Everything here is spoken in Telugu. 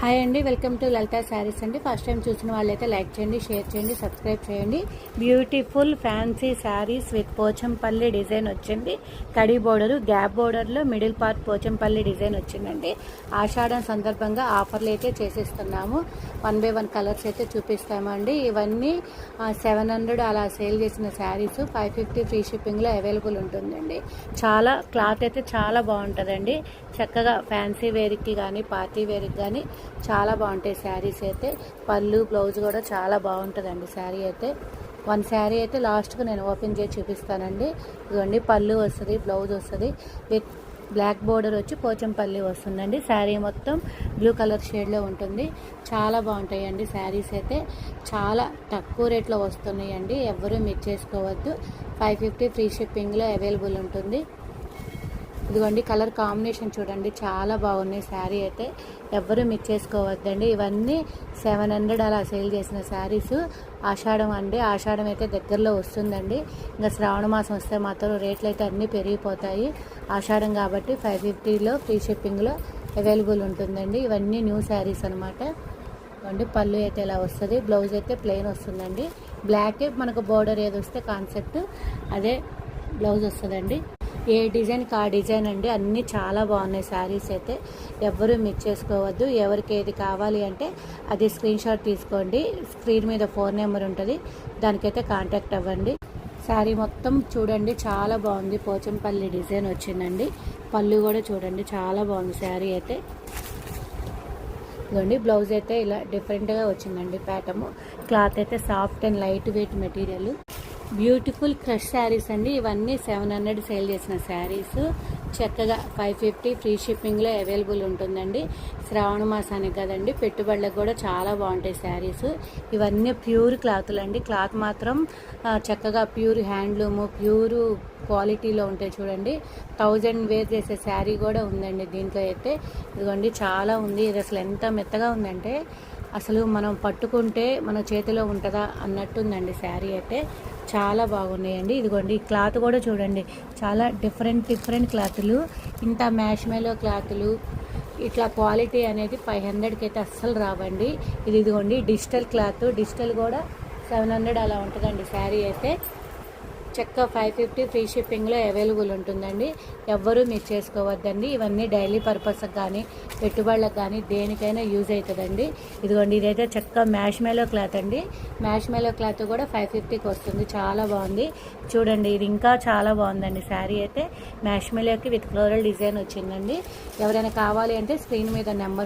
హాయ్ అండి, వెల్కమ్ టు లలితా శారీస్ అండి. ఫస్ట్ టైం చూసిన వాళ్ళైతే లైక్ చేయండి, షేర్ చేయండి, సబ్స్క్రైబ్ చేయండి. Beautiful fancy sarees with Pochampally design వచ్చింది. కడి బోర్డరు, గ్యాప్ బోర్డర్లో మిడిల్ పార్ట్ పోచంపల్లి డిజైన్ వచ్చిందండి. ఆషాఢం సందర్భంగా ఆఫర్లు అయితే చేసేస్తున్నాము. 1/1 కలర్స్ అయితే చూపిస్తామండి. ఇవన్నీ 700 అలా సేల్ చేసిన శారీస్ 550 ఫ్రీ షిప్పింగ్లో అవైలబుల్ ఉంటుందండి. చాలా క్లాత్ అయితే చాలా బాగుంటుందండి. చక్కగా ఫ్యాన్సీ వేర్కి కానీ పార్టీ వేర్కి కానీ చాలా బాగుంటాయి శారీస్ అయితే. పళ్ళు బ్లౌజ్ కూడా చాలా బాగుంటుందండి శారీ అయితే. వన్ శారీ అయితే లాస్ట్గా నేను ఓపెన్ చేసి చూపిస్తానండి. ఇదిగోండి, పళ్ళు వస్తుంది, బ్లౌజ్ వస్తుంది, విత్ బ్లాక్ బోర్డర్ వచ్చి పోచంపల్లి వస్తుందండి. శారీ మొత్తం బ్లూ కలర్ షేడ్లో ఉంటుంది. చాలా బాగుంటాయండి శారీస్ అయితే. చాలా తక్కువ రేట్లో వస్తున్నాయండి. ఎవ్వరూ మిస్ చేసుకోవద్దు. 550 ఫ్రీ షిప్పింగ్లో అవైలబుల్ ఉంటుంది. ఇదిగోండి, కలర్ కాంబినేషన్ చూడండి, చాలా బాగున్నాయి శారీ అయితే. ఎవ్వరూ మిస్ చేసుకోవద్దండి. ఇవన్నీ 700 అలా సేల్ చేసిన శారీస్. ఆషాఢం అండి, ఆషాఢం అయితే దగ్గరలో వస్తుందండి. ఇంకా శ్రావణ మాసం వస్తే మాత్రం రేట్లు అయితే అన్నీ పెరిగిపోతాయి. ఆషాఢం కాబట్టి 550లో ఫ్రీ షిప్పింగ్లో అవైలబుల్ ఉంటుందండి. ఇవన్నీ న్యూ శారీస్ అనమాట. ఇవ్వండి, పళ్ళు అయితే ఇలా వస్తుంది, బ్లౌజ్ అయితే ప్లెయిన్ వస్తుందండి. బ్లాక్ మనకు బోర్డర్ ఏది వస్తే కాన్సెప్ట్ అదే బ్లౌజ్ వస్తుందండి. ఏ డిజైన్కి ఆ డిజైన్ అండి. అన్నీ చాలా బాగున్నాయి శారీస్ అయితే. ఎవ్వరూ మిస్ చేసుకోవద్దు. ఎవరికి ఏది కావాలి అంటే అది స్క్రీన్ షాట్ తీసుకోండి. స్క్రీన్ మీద ఫోన్ నెంబర్ ఉంటుంది, దానికైతే కాంటాక్ట్ అవ్వండి. శారీ మొత్తం చూడండి, చాలా బాగుంది. పోచంపల్లి డిజైన్ వచ్చిందండి. పళ్ళు కూడా చూడండి, చాలా బాగుంది శారీ అయితే. ఇదిగోండి, బ్లౌజ్ అయితే ఇలా డిఫరెంట్గా వచ్చిందండి. ప్యాటర్న్ క్లాత్ అయితే soft and light weight material. Beautiful crush saris అండి. ఇవన్నీ 700 సేల్ చేసిన శారీస్. చక్కగా 550 ఫ్రీ షిప్పింగ్లో అవైలబుల్ ఉంటుందండి. శ్రావణ మాసానికి కదండి, పెట్టుబడులకు కూడా చాలా బాగుంటాయి శారీస్. ఇవన్నీ ప్యూర్ క్లాతులు అండి. క్లాత్ మాత్రం చక్కగా ప్యూర్ హ్యాండ్లూము, ప్యూర్ క్వాలిటీలో ఉంటాయి. చూడండి, 1000 వేర్ చేసే శారీ కూడా ఉందండి దీంట్లో అయితే. ఇదిగోండి, చాలా ఉంది. ఇది అసలు ఎంత మెత్తగా ఉందంటే అసలు మనం పట్టుకుంటే మన చేతిలో ఉంటుందా అన్నట్టుందండి శారీ అయితే. చాలా బాగున్నాయండి. ఇదిగోండి, క్లాత్ కూడా చూడండి, చాలా డిఫరెంట్ క్లాతులు. ఇంత మ్యాష్మేలో క్లాతులు ఇట్లా క్వాలిటీ అనేది 500కి అయితే అస్సలు రావండి. ఇదిగోండి, డిజిటల్ క్లాత్, డిజిటల్ కూడా 700 అలా ఉంటుందండి శారీ అయితే. చక్క 550 ఫ్రీ షిప్పింగ్లో అవైలబుల్ ఉంటుందండి. ఎవ్వరూ మిస్ చేసుకోవద్దండి. ఇవన్నీ డైలీ పర్పస్కి కానీ పెట్టుబడులకు కానీ దేనికైనా యూజ్ అవుతుందండి. ఇదిగోండి, ఇదైతే చక్క మ్యాష్మేలో క్లాత్ అండి. మ్యాష్మేలో క్లాత్ కూడా 550కి వస్తుంది. చాలా బాగుంది చూడండి. ఇది ఇంకా చాలా బాగుందండి శారీ అయితే. మ్యాష్మేలోకి విత్ ఫ్లోరల్ డిజైన్ వచ్చిందండి. ఎవరైనా కావాలి అంటే స్క్రీన్ మీద నెంబర్